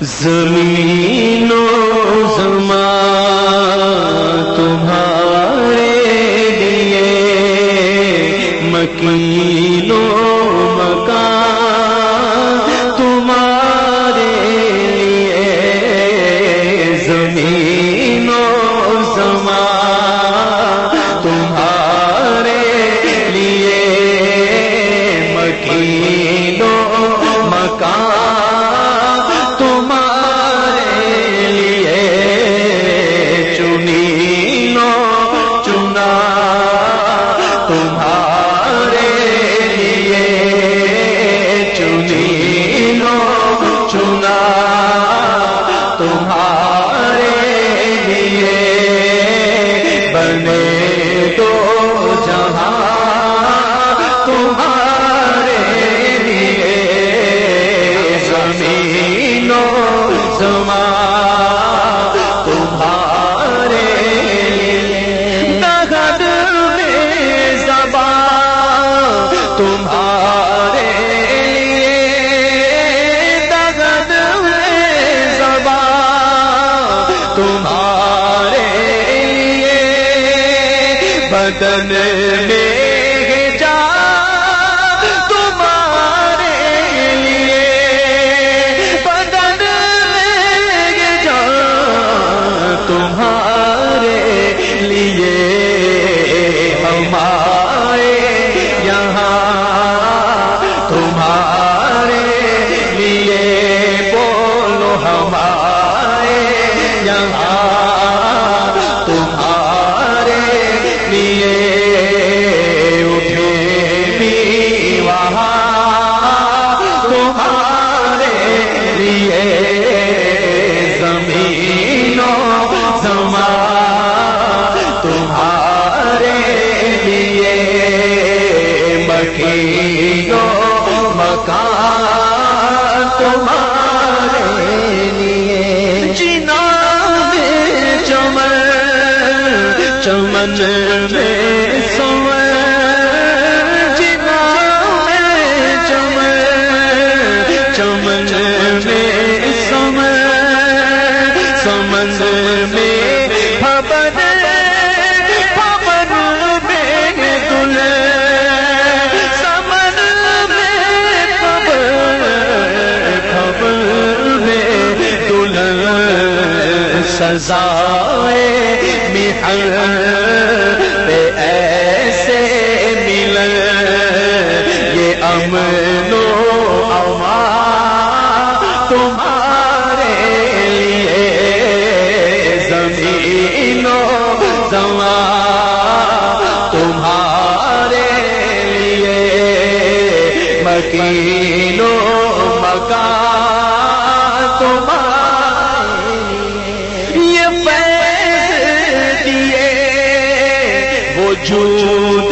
زمین و زمان تمہارے لیے مکین و مکان تمہارے لیے زمین و زمان تمہارے لیے مکین و مکان بدن میں جا تمہارے لیے بدن میں جا تمہارے لیے ہم آئے یہاں تمہارے لیے بولو ہم آئے یہاں تمہارے لیے اٹھے بھی وہاں تمہارے لیے زمین و زمان تمہارے لیے مکین و مکان تمہارے لیے جناب چمن چمن میں سمر جناب چمن چمن میں سمر سمن میں پھپن پھپن میں دل سمن میں پھپن پھپن میں دل سزائے محن پہ ایسے ملن یہ امن و امان تمہارے لیے زمین و زمان تمہارے لیے مکین و مکان تمہارے لیے وجود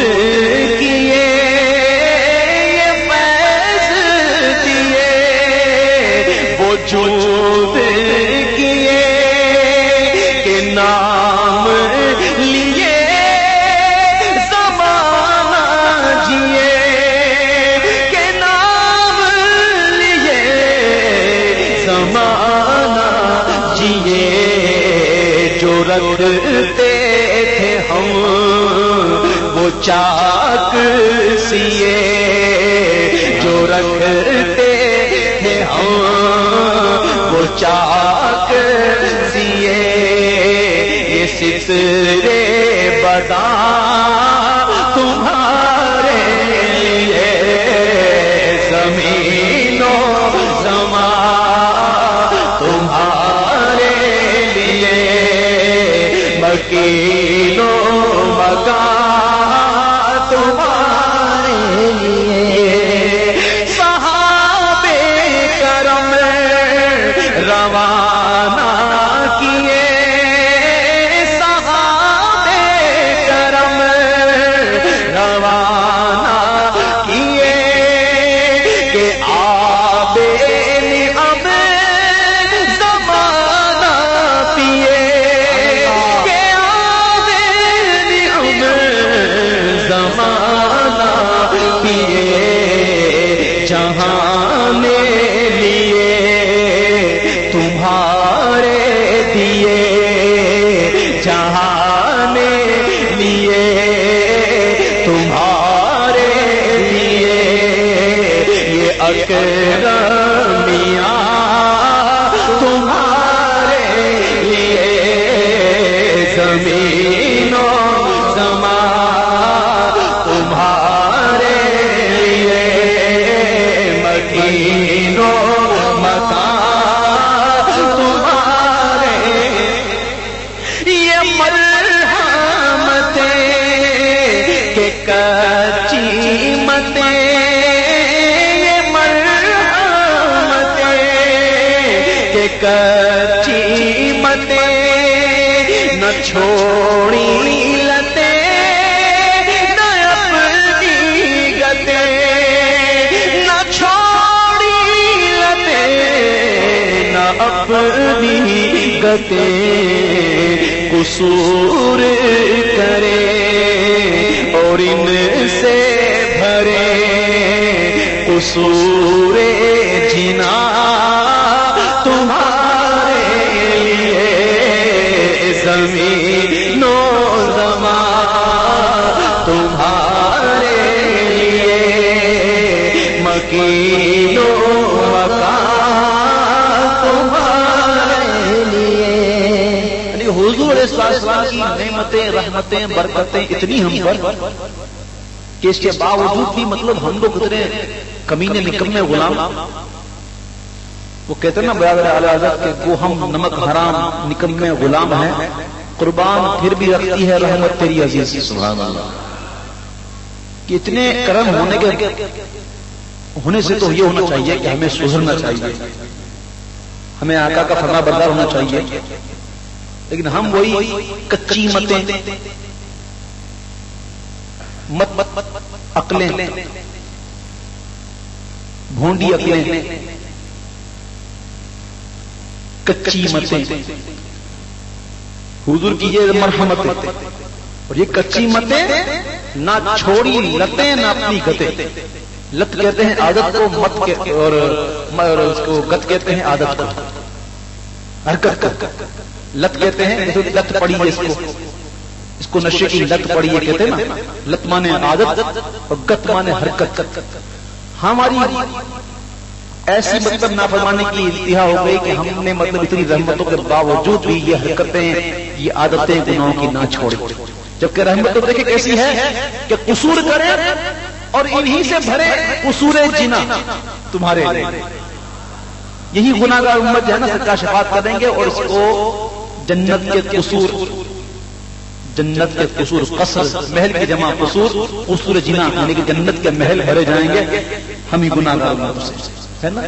کیے یہ فیض دیے وجود کیے کہ نام لیے زمانہ جیے کہ نام لیے زمانہ جیے جو رکھتے تھے ہم وہ چاک سیے جو رکھتے تھے ہم وہ چاک سیے یہ سترے بدا تمہارے لیے زمین و زمان تمہارے لیے مکین و مکان تمہارے لیے صحابہ کرم روانہ کیے صحابہ کرم روانہ کیے کہ آب نعم زمانہ پیے کہ آب کہ کچی متیں نہ چھوڑی لتیں نہ اپنی گتیں، نہ چھوڑی لتیں نہ اپنی گتیں، قصور کرے اور ان سے بھرے قصور جنا تمہارے لیے، زمین و زمان تمہارے لیے، مکین و مکان تمہارے لیے۔ حضور علیہ السلام کی نعمتیں، رحمتیں، برکتیں اتنی ہم پر کہ اس کے باوجود بھی مطلب ہم لوگ اتنے کمینے نکمے غلام، وہ کہتے ہیں نا برادر اعلی حضرت کہ وہ ہم نمک حرام نکمے غلام ہیں، قربان پھر بھی رکھتی ہے رحمت تیری عزیز۔ سبحان اللہ۔ کہ اتنے کرم ہونے سے تو یہ ہونا چاہیے کہ ہمیں سدھرنا چاہیے، ہمیں آقا کا فرما بردار ہونا چاہیے، لیکن ہم وہی کچی متیں، عقلیں، بھونڈی عقلیں، کچی متیں، حضور کی یہ مرحمت ہے، اور یہ کچی متیں نہ چھوڑی لتیں نہ اپنی گتیں۔ لت کہتے ہیں عادت کو، مت کے اور اس کو گت کہتے ہیں عادت کو، حرکت کو۔ لت کہتے ہیں جیسے لت پڑی ہے، اس کو نشے کی لت پڑی ہے کہتے ہیں نا، لت مانے عادت اور گت مانے حرکت۔ ہماری ایسی مطلب نافرمانی کی انتہا ہو گئی کہ ہم نے مطلب اتنی رحمتوں کے باوجود بھی یہ حرکتیں، یہ عادتیں گناہوں کی نہ چھوڑے، جبکہ رحمت تو دیکھیں کیسی ہے کہ قصور کرے اور انہی سے بھرے قصور جنا تمہارے لیے۔ یہی گناہگار امت جو ہے نا سچا شفاعت کریں گے اور اس کو جنت کے قصور، جنت کے قصور، قصر محل کی جمع قصور، قصور جنا یعنی کہ جنت کے محل بھرے جائیں گے ہم ہی گناہگار امت سے، ہے نا۔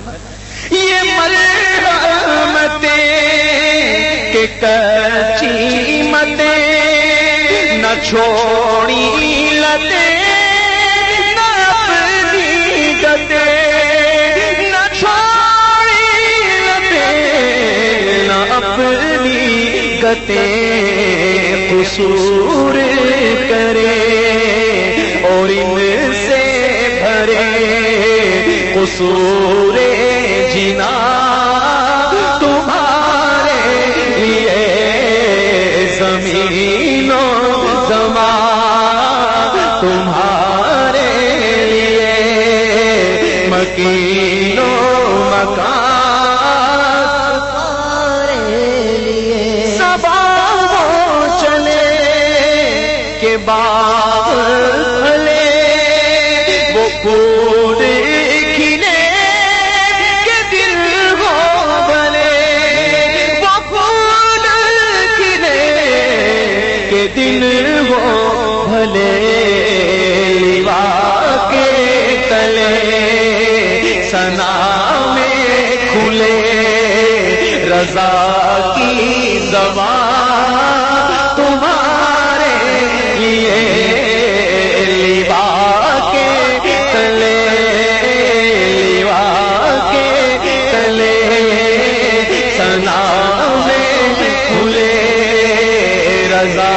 یہ مرحمتیں کہ کچی متیں نہ چھوڑی لتیں نہ اپنی گتیں، نہ چھوڑی لتیں نہ اپنی گتیں، قصور کرے اور ان سے بھرے قصور جنا تمہارے لیے، زمین و زمان تمہارے لیے، مکین و مکان تمہارے لیے۔ صبا وہ چلے کہ باغ پھلے، وہ پھول کھلے کہ دل ہو بھلے، وہ پھول کھلے کہ دل ہو بھلے، لیوا کے تلے ثنا میں کھلے، رضا کی زبان تمہارے لیے، لیوا کے تلے، لیوا کے تلے ثنا میں کھلے، رضا